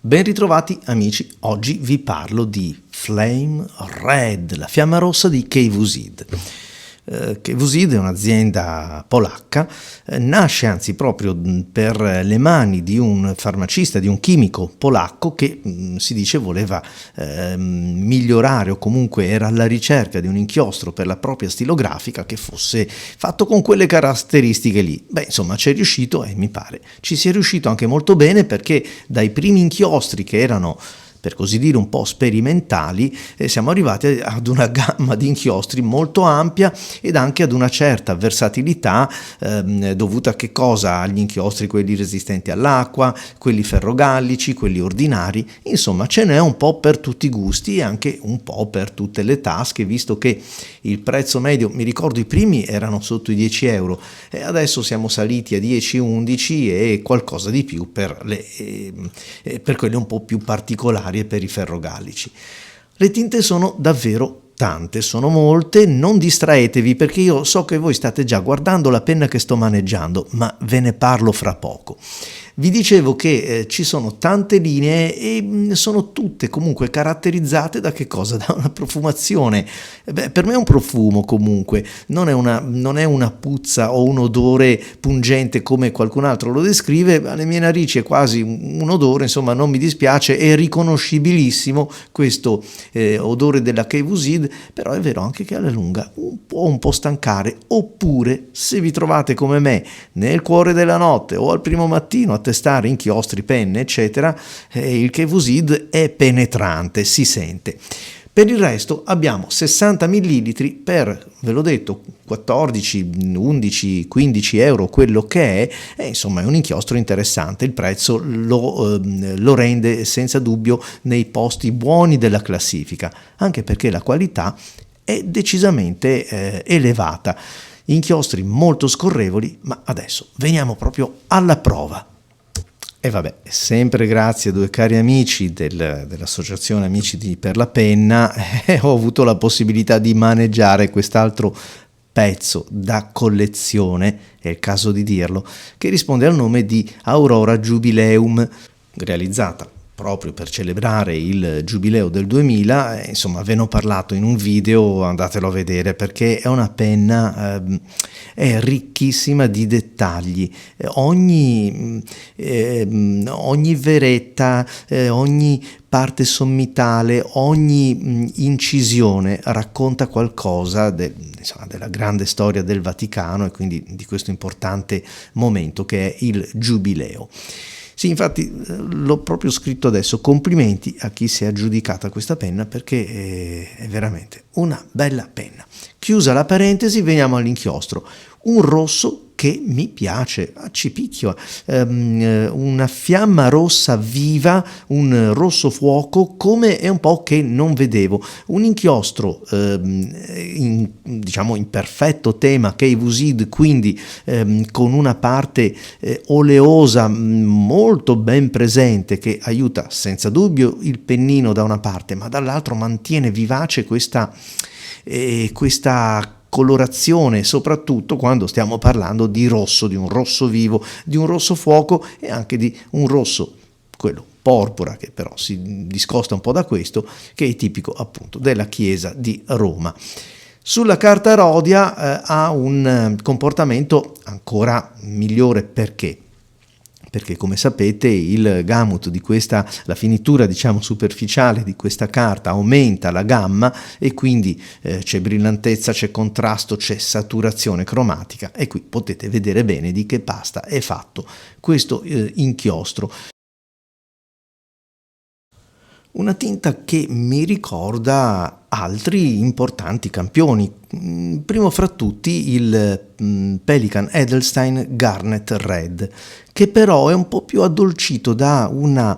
Ben ritrovati amici, oggi vi parlo di Flame Red, la fiamma rossa di KWZ. KWZ è un'azienda polacca, nasce anzi proprio per le mani di un farmacista, di un chimico polacco che si dice voleva migliorare o comunque era alla ricerca di un inchiostro per la propria stilografica che fosse fatto con quelle caratteristiche lì. Beh, insomma, ci è riuscito e mi pare ci sia riuscito anche molto bene, perché dai primi inchiostri che erano, per così dire, un po' sperimentali, siamo arrivati ad una gamma di inchiostri molto ampia ed anche ad una certa versatilità dovuta a che cosa? Agli inchiostri quelli resistenti all'acqua, quelli ferrogallici, quelli ordinari, insomma ce n'è un po' per tutti i gusti e anche un po' per tutte le tasche, visto che il prezzo medio, mi ricordo i primi erano sotto i 10 euro e adesso siamo saliti a 10-11 e qualcosa di più per quelle un po' più particolari e per i ferrogallici. Le tinte sono davvero tante, sono molte, non distraetevi perché io so che voi state già guardando la penna che sto maneggiando, ma ve ne parlo fra poco. Vi dicevo che ci sono tante linee e sono tutte comunque caratterizzate da che cosa? Da una profumazione. Per me è un profumo comunque, non è una puzza o un odore pungente come qualcun altro lo descrive. Alle mie narici è quasi un odore, insomma non mi dispiace, è riconoscibilissimo questo odore della KWZ, però è vero anche che alla lunga può un po' stancare, oppure se vi trovate come me nel cuore della notte o al primo mattino a testare inchiostri, penne eccetera, il KWZ è penetrante, si sente. Per il resto abbiamo 60 ml per, ve l'ho detto, 14, 11, 15 euro quello che è, insomma è un inchiostro interessante, il prezzo lo rende senza dubbio nei posti buoni della classifica, anche perché la qualità è decisamente elevata, inchiostri molto scorrevoli, ma adesso veniamo proprio alla prova. E vabbè, sempre grazie a due cari amici dell'associazione Amici per la Penna ho avuto la possibilità di maneggiare quest'altro pezzo da collezione, è il caso di dirlo, che risponde al nome di Aurora Jubileum, realizzata proprio per celebrare il giubileo del 2000, insomma ve ne ho parlato in un video, andatelo a vedere perché è una penna è ricchissima di dettagli, ogni veretta, ogni parte sommitale, ogni incisione racconta qualcosa della grande storia del Vaticano e quindi di questo importante momento che è il giubileo. Sì, infatti l'ho proprio scritto adesso, complimenti a chi si è aggiudicata questa penna perché è veramente una bella penna. Chiusa la parentesi, veniamo all'inchiostro. Un rosso che mi piace, ci picchia, una fiamma rossa viva, un rosso fuoco come è un po' che non vedevo, un inchiostro in perfetto tema KWZ, quindi con una parte oleosa molto ben presente che aiuta senza dubbio il pennino da una parte, ma dall'altro mantiene vivace questa colorazione, soprattutto quando stiamo parlando di rosso, di un rosso vivo, di un rosso fuoco e anche di un rosso, quello porpora, che però si discosta un po' da questo, che è tipico appunto della chiesa di Roma. Sulla carta Rhodia ha un comportamento ancora migliore, perché come sapete il gamut di la finitura superficiale di questa carta aumenta la gamma e quindi c'è brillantezza, c'è contrasto, c'è saturazione cromatica e qui potete vedere bene di che pasta è fatto questo inchiostro. Una tinta che mi ricorda altri importanti campioni, primo fra tutti il Pelikan Edelstein Garnet Red, che però è un po' più addolcito da un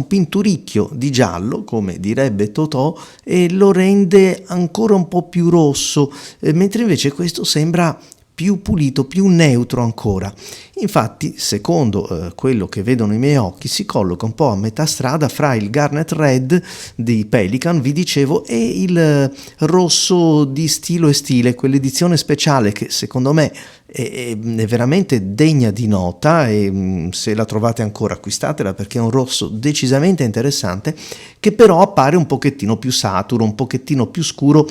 pinturicchio di giallo, come direbbe Totò, e lo rende ancora un po' più rosso, mentre invece questo sembra più pulito, più neutro ancora. Infatti, secondo quello che vedono i miei occhi, si colloca un po' a metà strada fra il Garnet Red di Pelikan, vi dicevo, e il rosso di Stilo e Stile, quell'edizione speciale che secondo me è veramente degna di nota, e se la trovate ancora acquistatela, perché è un rosso decisamente interessante, che però appare un pochettino più saturo, un pochettino più scuro,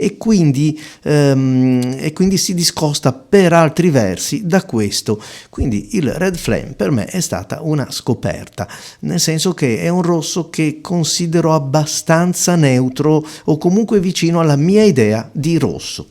e quindi si discosta per altri versi da questo. Quindi il Red Flame per me è stata una scoperta, nel senso che è un rosso che considero abbastanza neutro, o comunque vicino alla mia idea di rosso.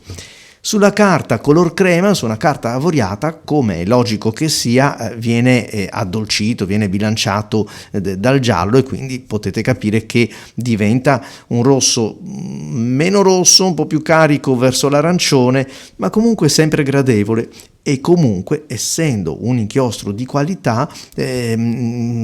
Sulla carta color crema, su una carta avoriata, come è logico che sia, viene addolcito, viene bilanciato dal giallo, e quindi potete capire che diventa un rosso meno rosso, un po' più carico verso l'arancione, ma comunque sempre gradevole. E comunque, essendo un inchiostro di qualità,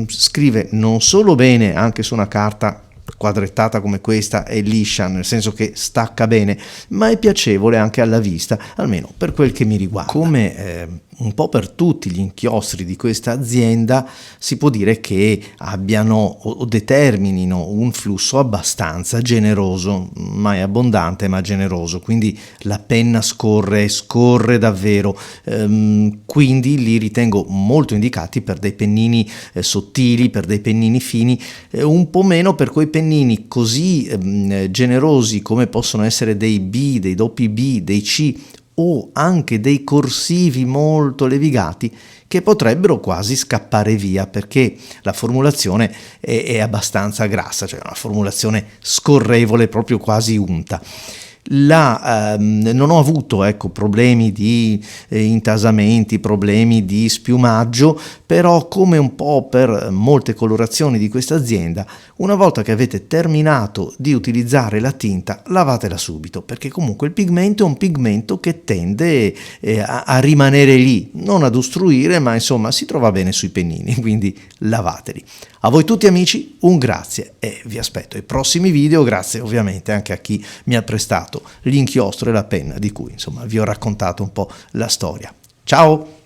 scrive non solo bene anche su una carta quadrettata come questa, è liscia, nel senso che stacca bene, ma è piacevole anche alla vista, almeno per quel che mi riguarda. Come un po' per tutti gli inchiostri di questa azienda, si può dire che abbiano o determinino un flusso abbastanza generoso, mai abbondante ma generoso, quindi la penna scorre davvero, quindi li ritengo molto indicati per dei pennini sottili, per dei pennini fini, un po' meno per quei pennini così generosi come possono essere dei B, dei doppi B, dei C, o anche dei corsivi molto levigati, che potrebbero quasi scappare via, perché la formulazione è abbastanza grassa, cioè una formulazione scorrevole, proprio quasi unta. Non ho avuto problemi di intasamenti, problemi di spiumaggio, però come un po' per molte colorazioni di questa azienda, una volta che avete terminato di utilizzare la tinta, lavatela subito, perché comunque il pigmento è un pigmento che tende a rimanere lì, non ad ostruire, ma insomma si trova bene sui pennini, quindi lavateli. A voi tutti amici un grazie, e vi aspetto ai prossimi video. Grazie ovviamente anche a chi mi ha prestato l'inchiostro e la penna, di cui insomma vi ho raccontato un po' la storia. Ciao!